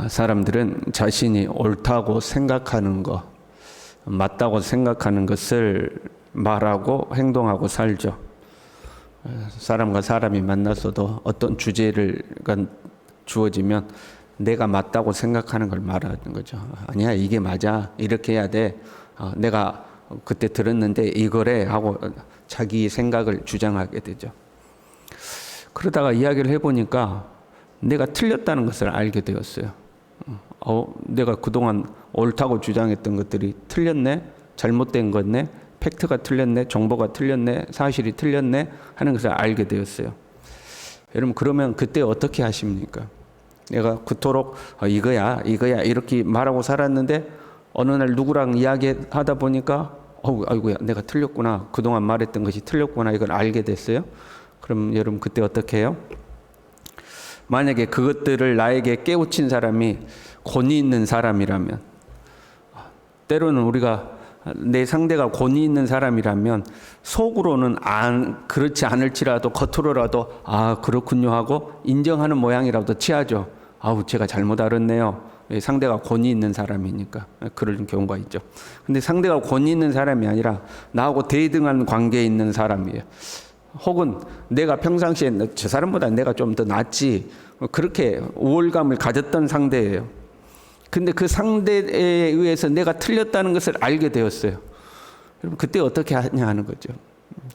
사람들은 자신이 옳다고 생각하는 것, 맞다고 생각하는 것을 말하고 행동하고 살죠. 사람과 사람이 만나서도 어떤 주제가 주어지면 내가 맞다고 생각하는 걸 말하는 거죠. 아니야, 이게 맞아, 이렇게 해야 돼, 내가 그때 들었는데 이거래 하고 자기 생각을 주장하게 되죠. 그러다가 이야기를 해보니까 내가 틀렸다는 것을 알게 되었어요. 내가 그동안 옳다고 주장했던 것들이 틀렸네, 잘못된 거네, 팩트가 틀렸네, 정보가 틀렸네, 사실이 틀렸네 하는 것을 알게 되었어요. 여러분, 그러면 그때 어떻게 하십니까? 내가 그토록 이거야 이렇게 말하고 살았는데 어느 날 누구랑 이야기하다 보니까 아이고야, 내가 틀렸구나, 그동안 말했던 것이 틀렸구나, 이걸 알게 됐어요. 그럼 여러분 그때 어떻게 해요? 만약에 그것들을 나에게 깨우친 사람이 권위 있는 사람이라면, 때로는 우리가 내 상대가 권위 있는 사람이라면 속으로는 그렇지 않을지라도 겉으로라도 그렇군요 하고 인정하는 모양이라도 취하죠. 제가 잘못 알았네요. 상대가 권위 있는 사람이니까 그런 경우가 있죠. 근데 상대가 권위 있는 사람이 아니라 나하고 대등한 관계에 있는 사람이에요. 혹은 내가 평상시에 저 사람보다 내가 좀 더 낫지, 그렇게 우월감을 가졌던 상대예요. 근데 그 상대에 의해서 내가 틀렸다는 것을 알게 되었어요. 여러분, 그때 어떻게 하냐 하는 거죠.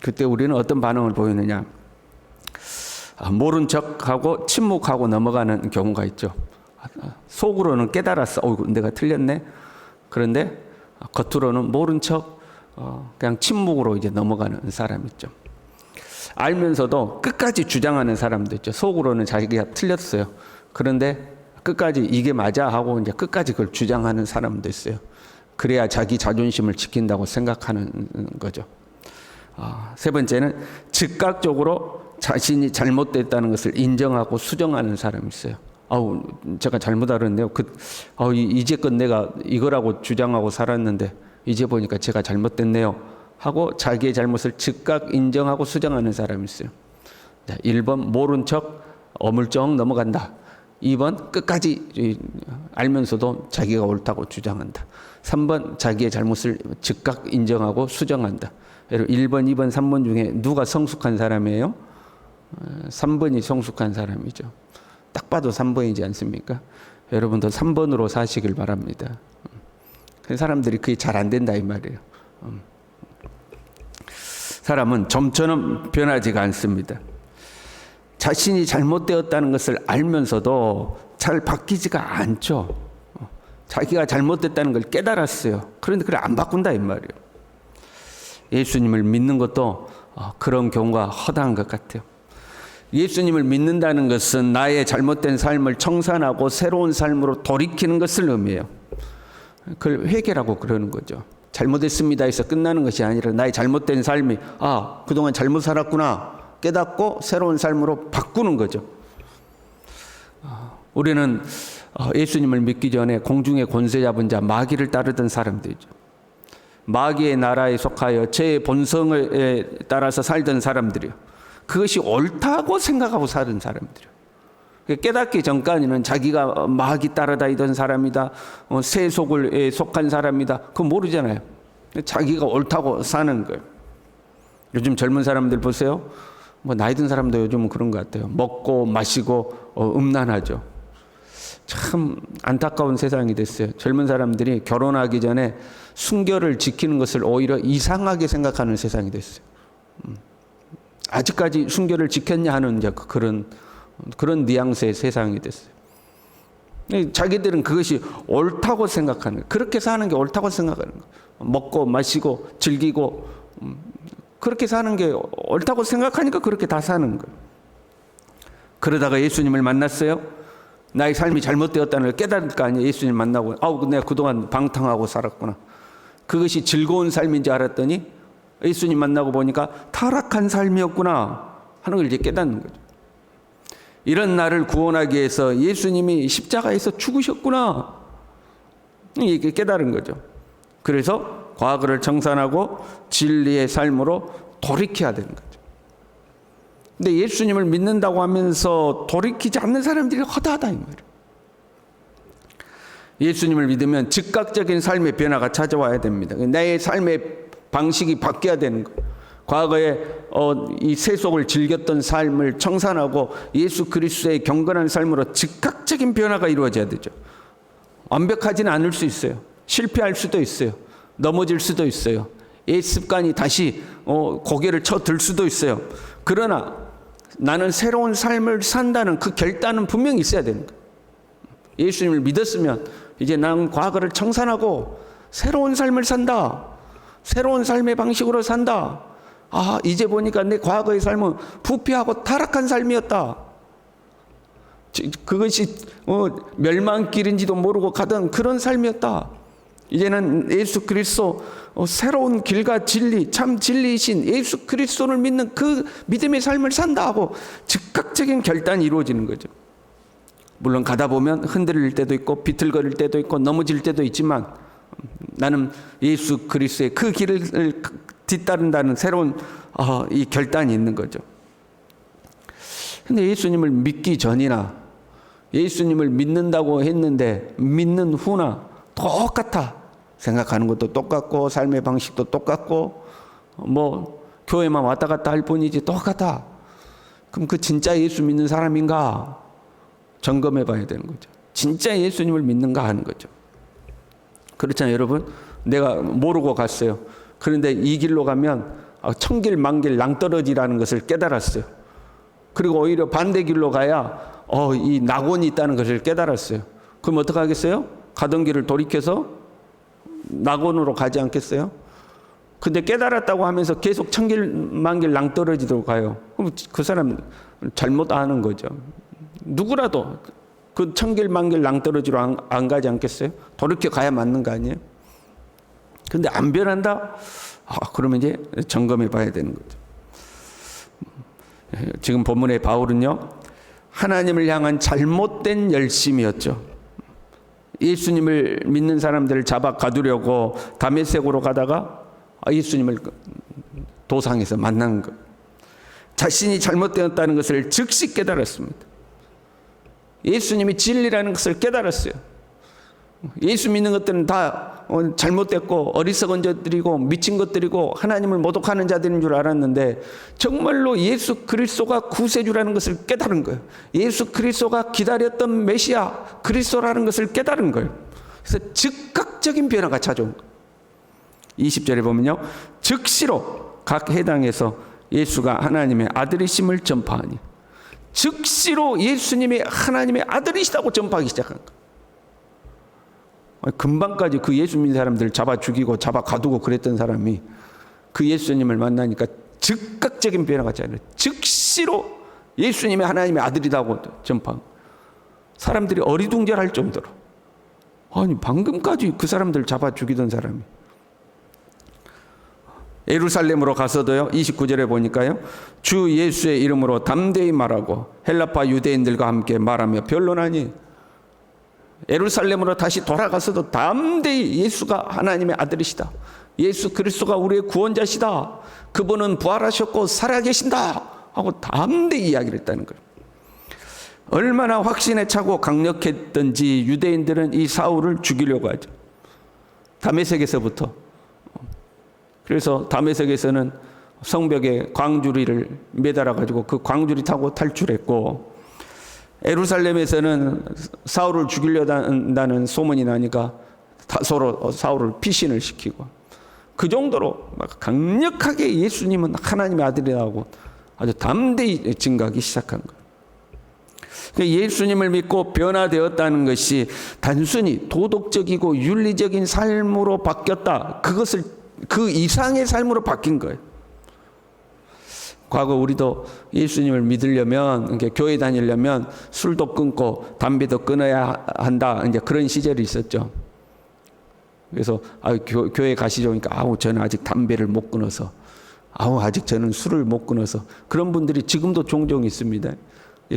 그때 우리는 어떤 반응을 보이느냐. 모른 척하고 침묵하고 넘어가는 경우가 있죠. 속으로는 깨달았어, 내가 틀렸네. 그런데 겉으로는 모른 척 그냥 침묵으로 이제 넘어가는 사람 있죠. 알면서도 끝까지 주장하는 사람도 있죠. 속으로는 자기가 틀렸어요. 그런데 끝까지 이게 맞아 하고 이제 끝까지 그걸 주장하는 사람도 있어요. 그래야 자기 자존심을 지킨다고 생각하는 거죠. 세 번째는 즉각적으로 자신이 잘못됐다는 것을 인정하고 수정하는 사람이 있어요. 제가 잘못 알았네요. 이제껏 내가 이거라고 주장하고 살았는데 이제 보니까 제가 잘못됐네요 하고 자기의 잘못을 즉각 인정하고 수정하는 사람이 있어요. 1번 모른 척 어물쩍 넘어간다. 2번 끝까지 알면서도 자기가 옳다고 주장한다. 3번 자기의 잘못을 즉각 인정하고 수정한다. 여러분, 1번, 2번, 3번 중에 누가 성숙한 사람이에요? 3번이 성숙한 사람이죠. 딱 봐도 3번이지 않습니까? 여러분도 3번으로 사시길 바랍니다. 사람들이 그게 잘 안 된다 이 말이에요. 사람은 점처럼 변하지가 않습니다. 자신이 잘못되었다는 것을 알면서도 잘 바뀌지가 않죠. 자기가 잘못됐다는 걸 깨달았어요. 그런데 그걸 안 바꾼다 이 말이에요. 예수님을 믿는 것도 그런 경우가 허다한 것 같아요. 예수님을 믿는다는 것은 나의 잘못된 삶을 청산하고 새로운 삶으로 돌이키는 것을 의미해요. 그걸 회개라고 그러는 거죠. 잘못했습니다 해서 끝나는 것이 아니라 나의 잘못된 삶이 그동안 잘못 살았구나 깨닫고 새로운 삶으로 바꾸는 거죠. 우리는 예수님을 믿기 전에 공중의 권세 잡은 자 마귀를 따르던 사람들이죠. 마귀의 나라에 속하여 제 본성에 따라서 살던 사람들이요. 그것이 옳다고 생각하고 사는 사람들이요. 깨닫기 전까지는 자기가 마귀 따라다니던 사람이다, 세속에 속한 사람이다, 그거 모르잖아요. 자기가 옳다고 사는 거예요. 요즘 젊은 사람들 보세요. 나이 든 사람도 요즘은 그런 것 같아요. 먹고 마시고 음란하죠. 참 안타까운 세상이 됐어요. 젊은 사람들이 결혼하기 전에 순결을 지키는 것을 오히려 이상하게 생각하는 세상이 됐어요. 아직까지 순결을 지켰냐 하는 이제 그런 뉘앙스의 세상이 됐어요. 자기들은 그것이 옳다고 생각하는 거예요. 그렇게 사는 게 옳다고 생각하는 거예요. 먹고 마시고 즐기고 그렇게 사는 게 옳다고 생각하니까 그렇게 다 사는 거예요. 그러다가 예수님을 만났어요. 나의 삶이 잘못되었다는 걸 깨달을 거 아니에요. 예수님 만나고 내가 그동안 방탕하고 살았구나. 그것이 즐거운 삶인 줄 알았더니 예수님 만나고 보니까 타락한 삶이었구나 하는 걸 이제 깨닫는 거죠. 이런 나를 구원하기 위해서 예수님이 십자가에서 죽으셨구나, 이게 깨달은 거죠. 그래서 과거를 청산하고 진리의 삶으로 돌이켜야 되는 거죠. 근데 예수님을 믿는다고 하면서 돌이키지 않는 사람들이 허다하다 이 말이에요. 예수님을 믿으면 즉각적인 삶의 변화가 찾아와야 됩니다. 내 삶의 방식이 바뀌어야 되는 거예요. 과거에 이 세속을 즐겼던 삶을 청산하고 예수 그리스도의 경건한 삶으로 즉각적인 변화가 이루어져야 되죠. 완벽하지는 않을 수 있어요. 실패할 수도 있어요. 넘어질 수도 있어요. 옛 습관이 다시 고개를 쳐들 수도 있어요. 그러나 나는 새로운 삶을 산다는 그 결단은 분명히 있어야 되는 거예요. 예수님을 믿었으면 이제 나는 과거를 청산하고 새로운 삶을 산다. 새로운 삶의 방식으로 산다. 아, 이제 보니까 내 과거의 삶은 부패하고 타락한 삶이었다. 그것이 멸망길인지도 모르고 가던 그런 삶이었다. 이제는 예수 그리스도 새로운 길과 진리, 참 진리이신 예수 그리스도를 믿는 그 믿음의 삶을 산다 하고 즉각적인 결단이 이루어지는 거죠. 물론 가다 보면 흔들릴 때도 있고 비틀거릴 때도 있고 넘어질 때도 있지만 나는 예수 그리스도의 그 길을 뒤따른다는 새로운 이 결단이 있는 거죠. 근데 예수님을 믿기 전이나 예수님을 믿는다고 했는데 믿는 후나 똑같아. 생각하는 것도 똑같고 삶의 방식도 똑같고 뭐 교회만 왔다 갔다 할 뿐이지 똑같아. 그럼 그 진짜 예수 믿는 사람인가 점검해 봐야 되는 거죠. 진짜 예수님을 믿는가 하는 거죠. 그렇잖아요, 여러분. 내가 모르고 갔어요. 그런데 이 길로 가면 천길 만길 낭떠러지라는 것을 깨달았어요. 그리고 오히려 반대 길로 가야 이 낙원이 있다는 것을 깨달았어요. 그럼 어떻게 하겠어요? 가던 길을 돌이켜서 낙원으로 가지 않겠어요? 근데 깨달았다고 하면서 계속 천길 만길 낭떠러지로 가요. 그럼 그 사람 잘못 아는 거죠. 누구라도 그 천길 만길 낭떠러지로 안 가지 않겠어요? 돌이켜 가야 맞는 거 아니에요? 근데 안 변한다? 그러면 이제 점검해 봐야 되는 거죠. 지금 본문의 바울은요, 하나님을 향한 잘못된 열심이었죠. 예수님을 믿는 사람들을 잡아 가두려고 다메섹으로 가다가 예수님을 도상에서 만난 것. 자신이 잘못되었다는 것을 즉시 깨달았습니다. 예수님이 진리라는 것을 깨달았어요. 예수 믿는 것들은 다 잘못됐고 어리석은 자들이고 미친 것들이고 하나님을 모독하는 자들인 줄 알았는데 정말로 예수 그리스도가 구세주라는 것을 깨달은 거예요. 예수 그리스도가 기다렸던 메시아 그리스도라는 것을 깨달은 거예요. 그래서 즉각적인 변화가 찾아온 거예요. 20절에 보면요, 즉시로 각 해당에서 예수가 하나님의 아들이심을 전파하니, 즉시로 예수님이 하나님의 아들이시다고 전파하기 시작한 거예요. 금방까지 그 예수 믿는 사람들 잡아 죽이고 잡아 가두고 그랬던 사람이 그 예수님을 만나니까 즉각적인 변화가 있잖아요. 즉시로 예수님이 하나님의 아들이라고 전파. 사람들이 어리둥절할 정도로. 아니 방금까지 그 사람들 잡아 죽이던 사람이 예루살렘으로 가서도요, 29절에 보니까요, 주 예수의 이름으로 담대히 말하고 헬라파 유대인들과 함께 말하며 변론하니, 예루살렘으로 다시 돌아가서도 담대히 예수가 하나님의 아들이시다, 예수 그리스도가 우리의 구원자시다, 그분은 부활하셨고 살아계신다 하고 담대히 이야기를 했다는 거예요. 얼마나 확신에 차고 강력했던지 유대인들은 이 사울을 죽이려고 하죠. 다메섹에서부터. 그래서 다메섹에서는 성벽에 광주리를 매달아 가지고 그 광주리 타고 탈출했고, 예루살렘에서는 사울을 죽이려고 한다는 소문이 나니까 서로 사울을 피신을 시키고, 그 정도로 강력하게 예수님은 하나님의 아들이라고 아주 담대히 증거하기 시작한 거예요. 예수님을 믿고 변화되었다는 것이 단순히 도덕적이고 윤리적인 삶으로 바뀌었다, 그것을 그 이상의 삶으로 바뀐 거예요. 과거 우리도 예수님을 믿으려면, 교회 다니려면 술도 끊고 담배도 끊어야 한다, 이제 그런 시절이 있었죠. 그래서 교회 가시죠. 그러니까 저는 아직 담배를 못 끊어서, 아직 저는 술을 못 끊어서, 그런 분들이 지금도 종종 있습니다.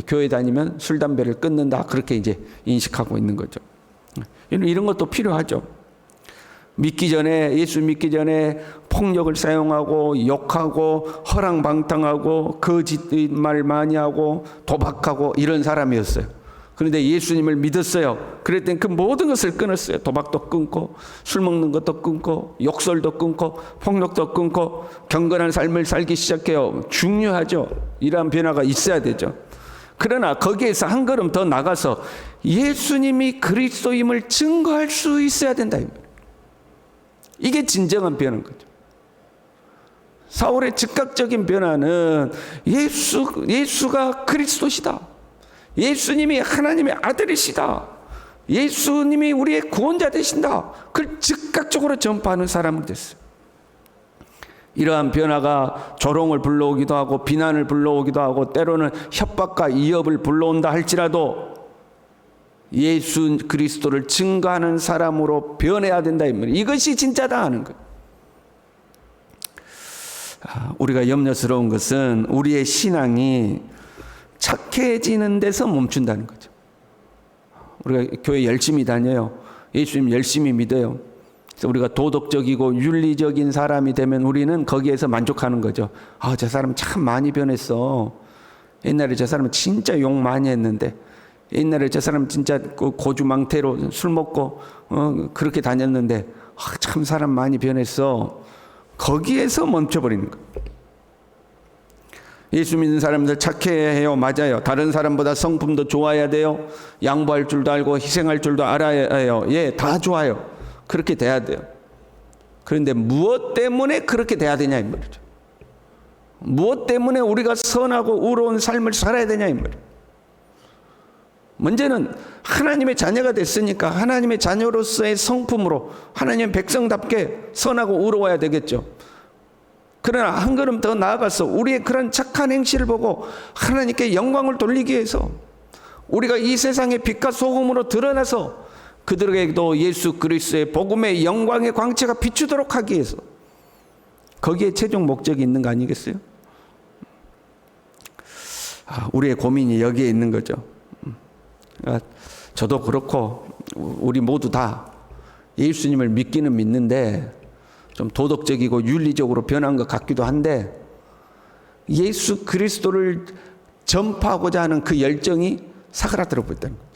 교회 다니면 술 담배를 끊는다, 그렇게 이제 인식하고 있는 거죠. 이런 것도 필요하죠. 예수 믿기 전에 폭력을 사용하고 욕하고 허랑방탕하고 거짓말 많이 하고 도박하고 이런 사람이었어요. 그런데 예수님을 믿었어요. 그랬더니 그 모든 것을 끊었어요. 도박도 끊고, 술 먹는 것도 끊고, 욕설도 끊고, 폭력도 끊고, 경건한 삶을 살기 시작해요. 중요하죠. 이러한 변화가 있어야 되죠. 그러나 거기에서 한 걸음 더 나가서 예수님이 그리스도임을 증거할 수 있어야 된다. 이게 진정한 변화인 거죠. 사울의 즉각적인 변화는 예수가 그리스도시다. 예수님이 하나님의 아들이시다. 예수님이 우리의 구원자 되신다. 그걸 즉각적으로 전파하는 사람이 됐어요. 이러한 변화가 조롱을 불러오기도 하고 비난을 불러오기도 하고 때로는 협박과 위협을 불러온다 할지라도 예수 그리스도를 증거하는 사람으로 변해야 된다. 이것이 진짜다 하는 거예요. 우리가 염려스러운 것은 우리의 신앙이 착해지는 데서 멈춘다는 거죠. 우리가 교회 열심히 다녀요. 예수님 열심히 믿어요. 그래서 우리가 도덕적이고 윤리적인 사람이 되면 우리는 거기에서 만족하는 거죠. 저 사람 참 많이 변했어. 옛날에 저 사람은 진짜 욕 많이 했는데, 옛날에 저 사람 진짜 고주망태로 술 먹고 그렇게 다녔는데 참 사람 많이 변했어. 거기에서 멈춰버리는 거예요. 예수 믿는 사람들 착해야 해요. 맞아요. 다른 사람보다 성품도 좋아야 돼요. 양보할 줄도 알고 희생할 줄도 알아야 해요. 예, 다 좋아요. 그렇게 돼야 돼요. 그런데 무엇 때문에 그렇게 돼야 되냐 이 말이죠. 무엇 때문에 우리가 선하고 의로운 삶을 살아야 되냐 이 말이에요. 문제는 하나님의 자녀가 됐으니까 하나님의 자녀로서의 성품으로 하나님의 백성답게 선하고 의로워야 되겠죠. 그러나 한 걸음 더 나아가서 우리의 그런 착한 행실을 보고 하나님께 영광을 돌리기 위해서 우리가 이 세상의 빛과 소금으로 드러나서 그들에게도 예수 그리스도의 복음의 영광의 광채가 비추도록 하기 위해서 거기에 최종 목적이 있는 거 아니겠어요? 우리의 고민이 여기에 있는 거죠. 저도 그렇고 우리 모두 다 예수님을 믿기는 믿는데 좀 도덕적이고 윤리적으로 변한 것 같기도 한데 예수 그리스도를 전파하고자 하는 그 열정이 사그라들어 버렸다는 거죠.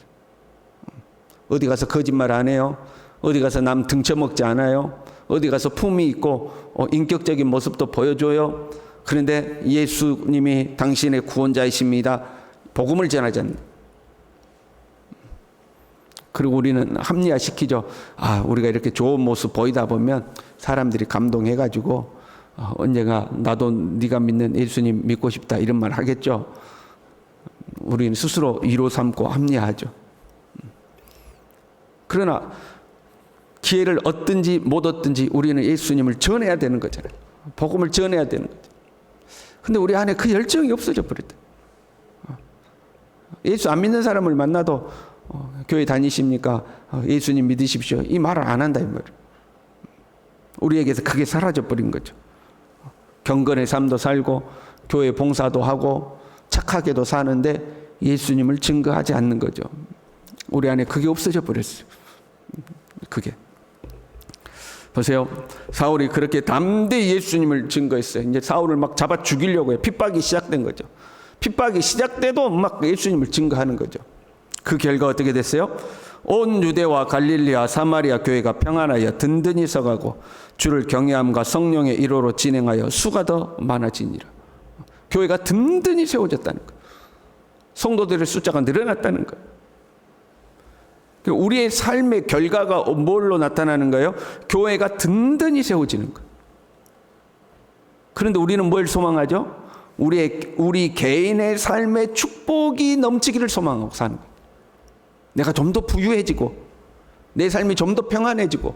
어디 가서 거짓말 안 해요. 어디 가서 남 등쳐먹지 않아요. 어디 가서 품위 있고 인격적인 모습도 보여줘요. 그런데 예수님이 당신의 구원자이십니다. 복음을 전하지 않는. 그리고 우리는 합리화시키죠. 우리가 이렇게 좋은 모습 보이다 보면 사람들이 감동해가지고 언젠가 나도 네가 믿는 예수님 믿고 싶다 이런 말 하겠죠. 우리는 스스로 위로 삼고 합리화하죠. 그러나 기회를 얻든지 못 얻든지 우리는 예수님을 전해야 되는 거잖아요. 복음을 전해야 되는 거죠. 근데 우리 안에 그 열정이 없어져 버렸다. 예수 안 믿는 사람을 만나도 교회 다니십니까? 예수님 믿으십시오. 이 말을 안 한다 이 말이에요. 우리에게서 그게 사라져 버린 거죠. 경건의 삶도 살고 교회 봉사도 하고 착하게도 사는데 예수님을 증거하지 않는 거죠. 우리 안에 그게 없어져 버렸어요. 그게. 보세요. 사울이 그렇게 담대히 예수님을 증거했어요. 이제 사울을 막 잡아 죽이려고 해요. 핍박이 시작된 거죠. 핍박이 시작돼도 막 예수님을 증거하는 거죠. 그 결과 어떻게 됐어요? 온 유대와 갈릴리와 사마리아 교회가 평안하여 든든히 서가고 주를 경외함과 성령의 일호로 진행하여 수가 더 많아지니라. 교회가 든든히 세워졌다는 거예요. 성도들의 숫자가 늘어났다는 거예요. 우리의 삶의 결과가 뭘로 나타나는 거예요? 교회가 든든히 세워지는 거예요. 그런데 우리는 뭘 소망하죠? 우리 개인의 삶의 축복이 넘치기를 소망하고 사는 거예요. 내가 좀 더 부유해지고 내 삶이 좀 더 평안해지고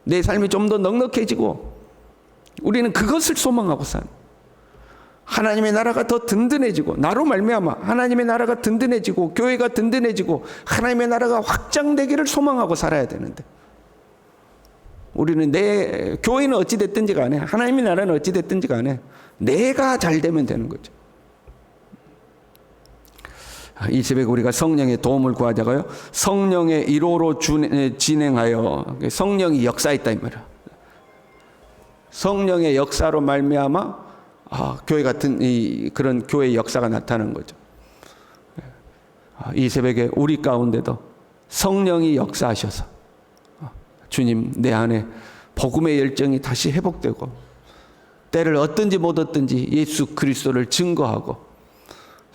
내 삶이 좀 더 넉넉해지고 우리는 그것을 소망하고 사는 거예요. 하나님의 나라가 더 든든해지고 나로 말미암아 하나님의 나라가 든든해지고 교회가 든든해지고 하나님의 나라가 확장되기를 소망하고 살아야 되는데 우리는 내 교회는 어찌 됐든지 간에 하나님의 나라는 어찌 됐든지 간에 내가 잘 되면 되는 거죠. 이 새벽에 우리가 성령의 도움을 구하자고요. 성령의 1호로 진행하여 성령이 역사했다 이 말이야. 성령의 역사로 말미암아 교회 같은 그런 교회의 역사가 나타나는 거죠. 이 새벽에 우리 가운데도 성령이 역사하셔서 주님 내 안에 복음의 열정이 다시 회복되고 때를 얻든지 못 얻든지 예수 그리스도를 증거하고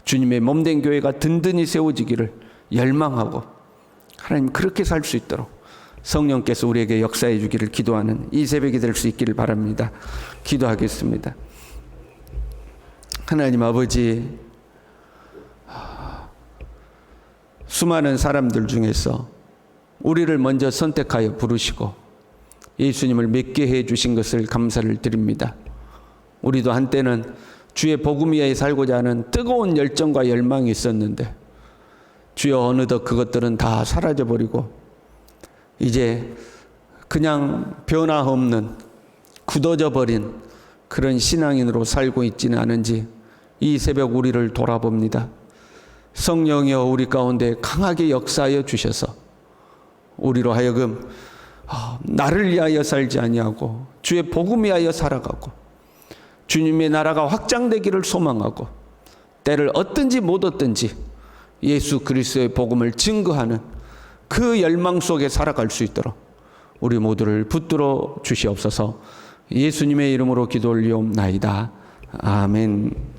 주님의 몸된 교회가 든든히 세워지기를 열망하고 하나님 그렇게 살 수 있도록 성령께서 우리에게 역사해 주기를 기도하는 이 새벽이 될 수 있기를 바랍니다. 기도하겠습니다. 하나님 아버지, 수많은 사람들 중에서 우리를 먼저 선택하여 부르시고 예수님을 믿게 해 주신 것을 감사를 드립니다. 우리도 한때는 주의 복음 위에 살고자 하는 뜨거운 열정과 열망이 있었는데 주여 어느덧 그것들은 다 사라져버리고 이제 그냥 변화 없는 굳어져 버린 그런 신앙인으로 살고 있지는 않은지 이 새벽 우리를 돌아봅니다. 성령이여 우리 가운데 강하게 역사하여 주셔서 우리로 하여금 나를 위하여 살지 아니하고 주의 복음 위하여 살아가고 주님의 나라가 확장되기를 소망하고 때를 얻든지 못 얻든지 예수 그리스도의 복음을 증거하는 그 열망 속에 살아갈 수 있도록 우리 모두를 붙들어 주시옵소서. 예수님의 이름으로 기도 올리옵나이다. 아멘.